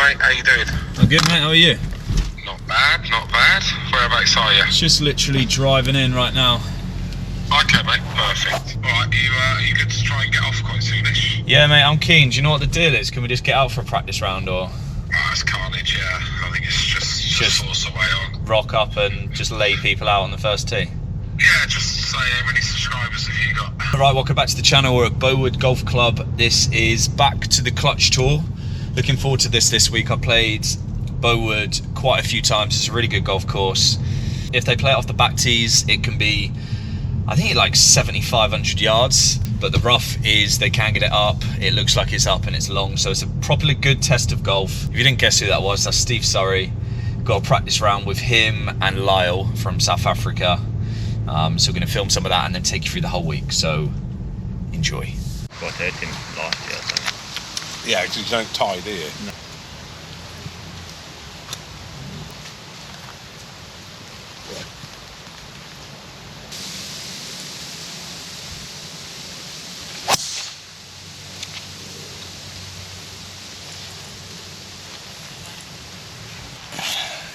mate, how you doing? I'm good, mate, how are you? Not bad, not bad. Whereabouts are you? Just literally driving in right now. Okay, mate, perfect. Alright, are you good to try and get off quite soonish? Yeah, mate, I'm keen. Do you know what the deal is? Can we just get out for a practice round or? Oh, it's carnage, yeah. I think it's just force away on. Rock up and just lay people out on the first tee? Yeah, just say how many subscribers have you got? Alright, welcome back to the channel. We're at Bowood Golf Club. This is back to the clutch tour. Looking forward to this week. I played Bowood quite a few times. It's a really good golf course. If they play it off the back tees, it can be, I think, like 7,500 yards, but the rough is they can get it up. It looks like it's up and it's long, so it's a properly good test of golf. If you didn't guess who that was, that's Steve Surrey. Got a practice round with him and Lyle from South Africa. So we're going to film some of that and then take you through the whole week, so enjoy. Got 13 last year, so. Yeah, because you don't tie, do you? No.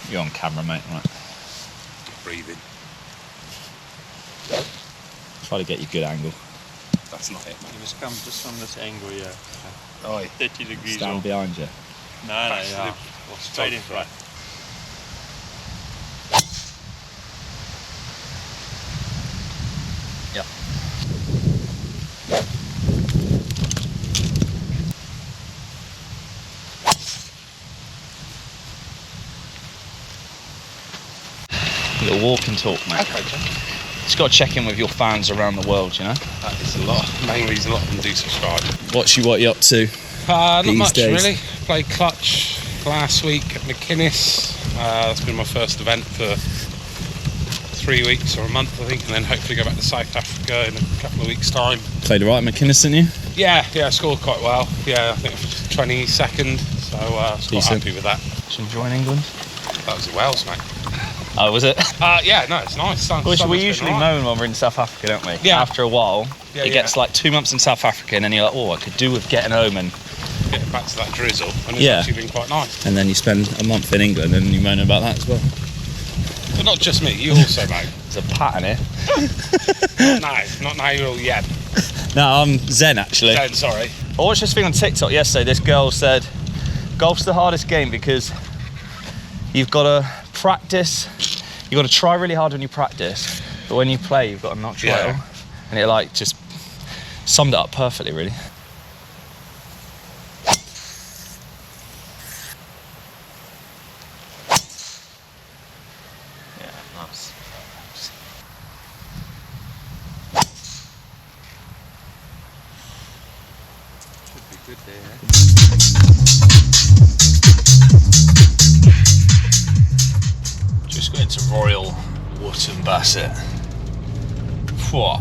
You're on camera, mate, right? Breathing. Try to get you a good angle. That's not it, mate. You must come just from this angle, yeah. Oi. 30 degrees Stand off. behind you. No, Actually, straight in front. Yeah. A little walk and talk, mate. Okay, John. Just got to check in with your fans around the world, you know? That is a lot. Main reason a lot of them do subscribe. What you up to? Not These much, days. really. Played clutch last week at McInnes. That's been my first event for 3 weeks or a month, I think, and then hopefully go back to South Africa in a couple of weeks' time. Played alright at McInnes, didn't you? Yeah, I scored quite well. Yeah, I think 22nd, so I was quite Decent. happy with that. Did you enjoy England? That was in Wales, mate. Oh, was it? Yeah, no, it's nice. We usually moan when we're in South Africa, don't we? Yeah. After a while, Yeah, it gets like 2 months in South Africa, and then you're like, oh, I could do with getting home, and Getting back to that drizzle, and it's Yeah. actually been quite nice. then you spend a month in England, and you moan about that as well. But not just me, you also, mate. There's a pattern here. Not now, you're all yet. No, I'm Zen, actually. Zen, sorry. I watched this thing on TikTok yesterday. This girl said, golf's the hardest game because you've got to practice, you've got to try really hard when you practice, but when you play, you've got to knock your Yeah. off. And it like just summed it up perfectly, really. Yeah, nice. Should be good there, eh? Just going to Royal Wootton Bassett. Whoa.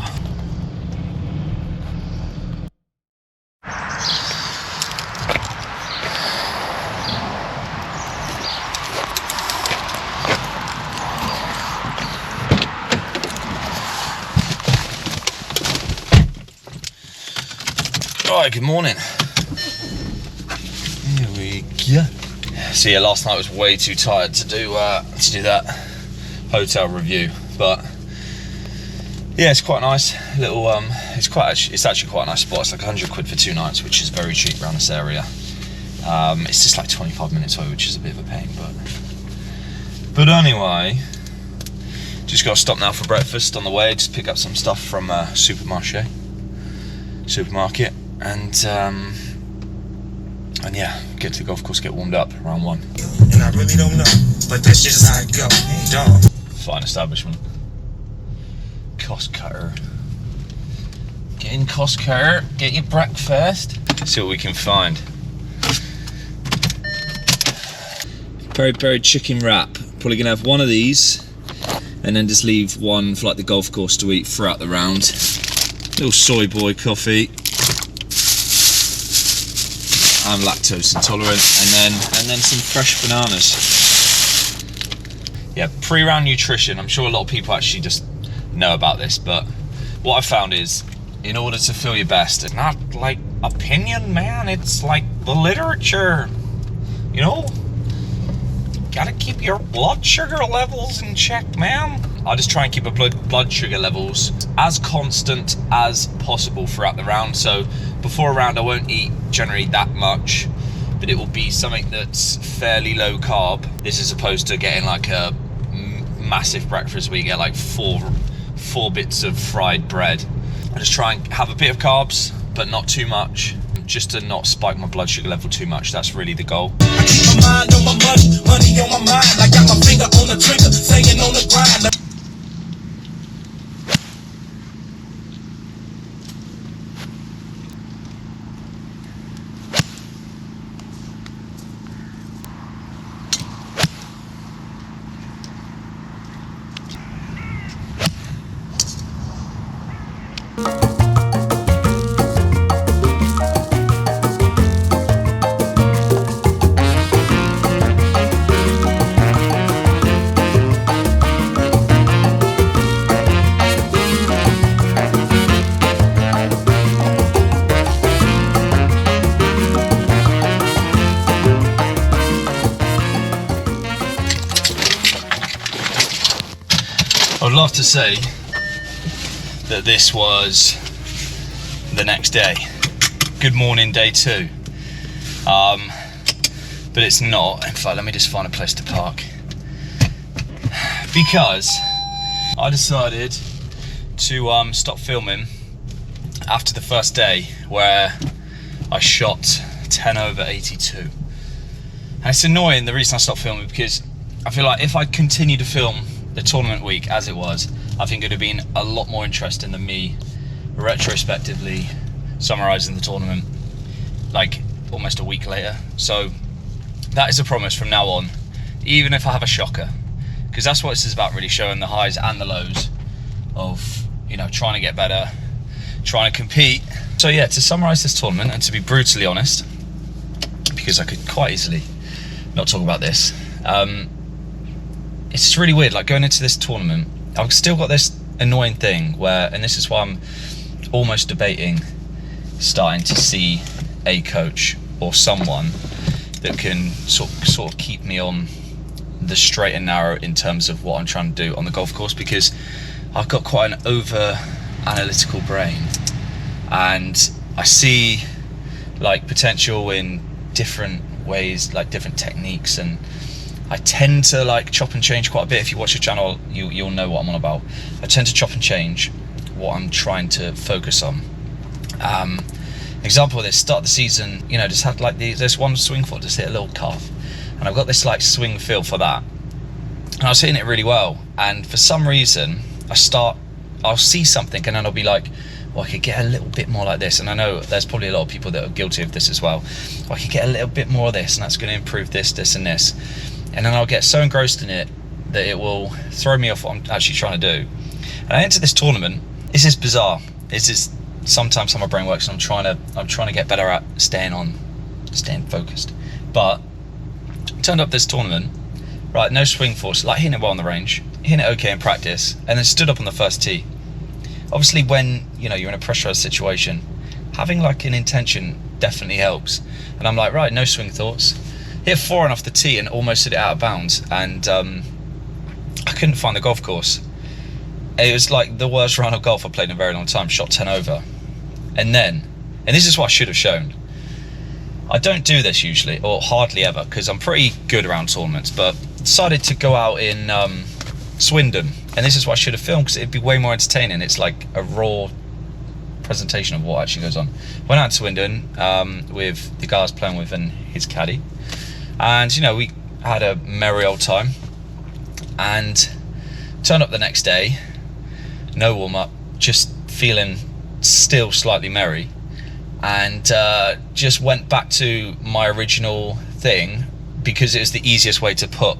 Right, good morning. Here we go. So yeah, last night I was way too tired to do that hotel review, but yeah, it's quite nice. Little it's actually quite a nice spot. It's like 100 quid for 2 nights, which is very cheap around this area. It's just like 25 minutes away, which is a bit of a pain, but anyway, just got to stop now for breakfast on the way. Just pick up some stuff from supermarket, and yeah, get to the golf course, get warmed up around 1. And I really don't know, but that's just how it go, dog. Fine establishment. Cost cutter. Get in, cost cutter. Get your breakfast. See what we can find. Peri-peri chicken wrap. Probably gonna have one of these, and then just leave one for like the golf course to eat throughout the round. Little soy boy coffee. I'm lactose intolerant, and then some fresh bananas. Yeah, pre-round nutrition. I'm sure a lot of people actually just know about this, but what I found is, in order to feel your best, it's not like opinion, man, it's like the literature. You know, gotta keep your blood sugar levels in check, man. I just try and keep my blood sugar levels as constant as possible throughout the round. So before a round, I won't eat generally that much, but it will be something that's fairly low carb. This is opposed to getting like a massive breakfast where you get like four bits of fried bread. I just try and have a bit of carbs, but not too much, just to not spike my blood sugar level too much. That's really the goal. I keep my mind on my money, money on my mind. I got my finger on the trigger, staying on the grind. I would love to say that this was the next day. Good morning, day 2. But it's not. In fact, let me just find a place to park. Because I decided to stop filming after the first day, where I shot 10 over 82. And it's annoying, the reason I stopped filming, because I feel like if I continue to film the tournament week as it was, I think it would have been a lot more interesting than me retrospectively summarising the tournament like almost a week later. So that is a promise from now on, even if I have a shocker, because that's what this is about, really, showing the highs and the lows of, you know, trying to get better, trying to compete. So yeah, to summarise this tournament, and to be brutally honest, because I could quite easily not talk about this, it's really weird, like going into this tournament, I've still got this annoying thing where, and this is why I'm almost debating starting to see a coach or someone that can sort of keep me on the straight and narrow in terms of what I'm trying to do on the golf course, because I've got quite an over analytical brain, and I see like potential in different ways, like different techniques, and I tend to like chop and change quite a bit. If you watch the channel, you'll know what I'm on about. I tend to chop and change what I'm trying to focus on. Example of this, start of the season, you know, just had like this one swing foot, just hit a little calf, and I've got this like swing feel for that, and I was hitting it really well, and for some reason I'll see something and then I'll be like, well, I could get a little bit more like this. And I know there's probably a lot of people that are guilty of this as well. I could get a little bit more of this, and that's going to improve this, this and this. And then I'll get so engrossed in it that it will throw me off what I'm actually trying to do. And I enter this tournament. This is bizarre. This is sometimes how my brain works, and I'm trying to get better at staying focused. But I turned up this tournament, right, no swing force, like hitting it well on the range, hitting it okay in practice, and then stood up on the first tee. Obviously, when you're in a pressurized situation, having like an intention definitely helps. And I'm like, right, no swing thoughts. Hit 4 off the tee and almost hit it out of bounds, and I couldn't find the golf course. It was like the worst round of golf I played in a very long time. Shot 10 over, and this is what I should have shown. I don't do this usually, or hardly ever, because I'm pretty good around tournaments, but decided to go out in Swindon, and this is what I should have filmed, because it'd be way more entertaining. It's like a raw presentation of what actually goes on. Went out to Swindon with the guy I was playing with and his caddy, and we had a merry old time, and turned up the next day, no warm-up, just feeling still slightly merry, and just went back to my original thing, because it was the easiest way to put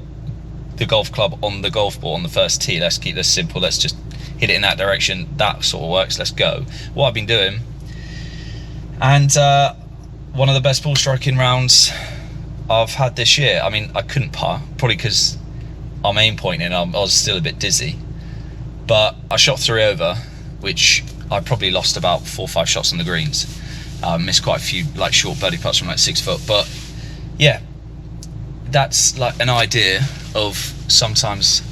the golf club on the golf ball on the first tee. Let's keep this simple, let's just hit it in that direction, that sort of works, let's go. What I've been doing, and one of the best ball striking rounds I've had this year. I mean, I couldn't par, probably because I'm aim pointing, I was still a bit dizzy, but I shot 3 over, which I probably lost about 4 or 5 shots on the greens. Missed quite a few like short birdie putts from like 6 foot, but yeah, that's like an idea of sometimes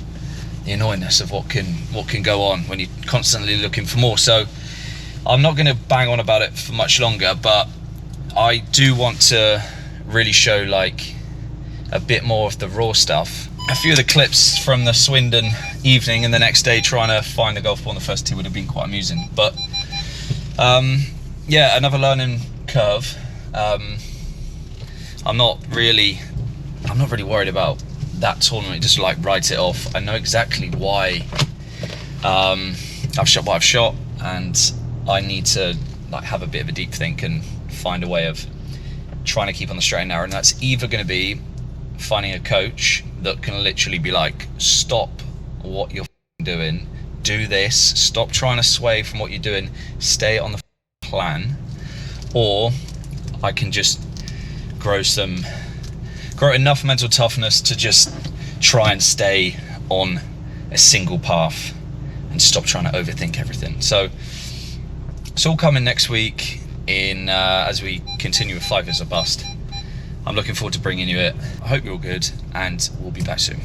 the annoyingness of what can go on when you're constantly looking for more. So I'm not going to bang on about it for much longer, but I do want to really show like a bit more of the raw stuff. A few of the clips from the Swindon evening and the next day trying to find the golf ball on the first tee would have been quite amusing, but yeah, another learning curve. I'm not really worried about that tournament, just like write it off. I know exactly why I've shot what I've shot, and I need to like have a bit of a deep think and find a way of trying to keep on the straight and narrow, and that's either going to be finding a coach that can literally be like, stop what you're doing, do this, stop trying to sway from what you're doing, stay on the plan, or I can just grow enough mental toughness to just try and stay on a single path and stop trying to overthink everything. So it's all coming next week in as we continue with 5 Years or Bust. I'm looking forward to bringing you it. I hope you're all good, and we'll be back soon.